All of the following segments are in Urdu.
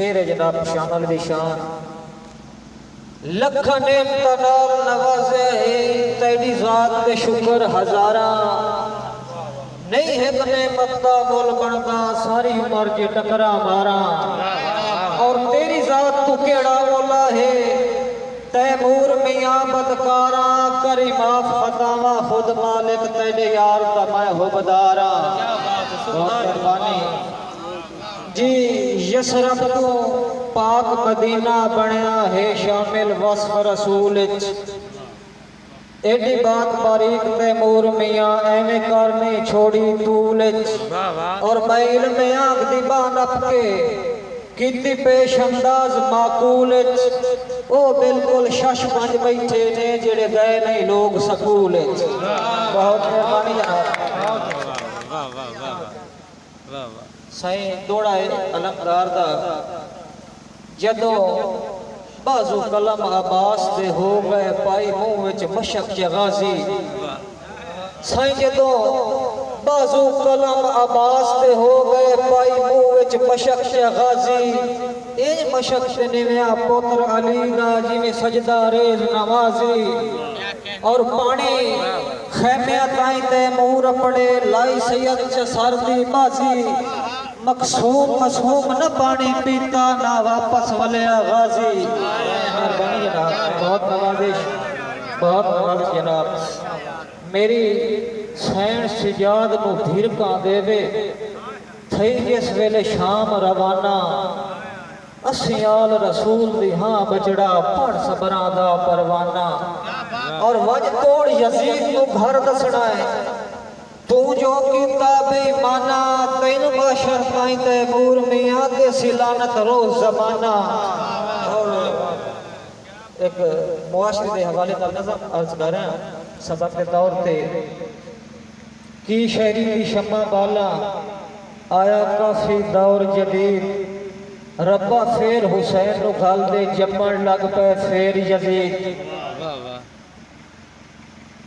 شیر جناب شامل دی شان لکھ نعمت نال نوازے تیری ذات دے شکر ہزاراں نہیں ہے نعمت دا مول بندا ساری عمر جے ٹکرا ماراں اور تیری ذات تو کیڑا مولا ہے تیمور میاں بدکاراں کری معاف خطاواں خود مالک تیرے یار دا میں حبداراں بہت مہربانی جی یسرف تو پاک مدینہ بنیا ہے شامل وصف رسول ایڈی بات باریک تیمور میاں ایویں کرنی چھوڑی طول اور میں علم آنکھ دی بان اپ کے کیتی پیش انداز معقول او بالکل شش پنج بیٹھے نے جڑے گئے نہیں لوگ سکول بہت مہربانی جناب سائیں دوڑا ہے علمدار دا جدو بازو قلم عباس دے ہو گئے پائی منہ وچ مشک غازی سائیں جدو بازو قلم عباس دے ہو گئے پائی منہ وچ مشک غازی اے مشک تے نویاں پوتر علی دا جی میں سجدہ ریز نوازی اور پانی خیمیاں تائیں تیمور پڑے لائی سید چا سردی بازی مقصوم مسہوم نہ پانی پیتا نہ واپس ولیا غازی مہربانی جناب بہت نوازش جناب میری سین سجاد نو دھیرکاں دے وے تھئی جس ویلے شام روانہ اسیال رسول دی ہاں بچڑا پڑھ صبراں دا پروانہ اور وج توڑ یزید نو گھر دسنا ہے تو جو کتاب ایمانہ تین باشر تائیں تیمور میاں دے سلانت روز زمانہ اور ایک معاشرے دے حوالے کا نظم عرض کر رہے ہیں سبق کے طور تے کی شہری کی شمع بالا آیا کافی دور جدید ربا فیر حسین نو گھال دے جمن لگ پہ فیر یزید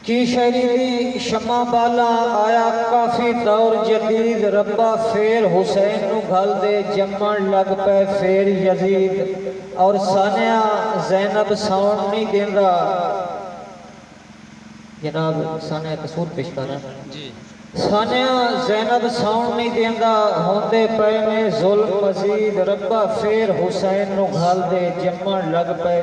کی شہری دی شمع بالا آیا کافی دور جدید ربا فیر حسین نو گھال دے جمن لگ پہ فیر یزید اور ثانیہ زینب ساؤن نہیں دیندہ جناب ثانیہ قصور پیش کر رہا ہے ثانیہ زینب ساؤن نہیں دیندہ ہوندے پہ میں ظلم مزید ربا فیر حسین نو گھال دے جمن لگ پہ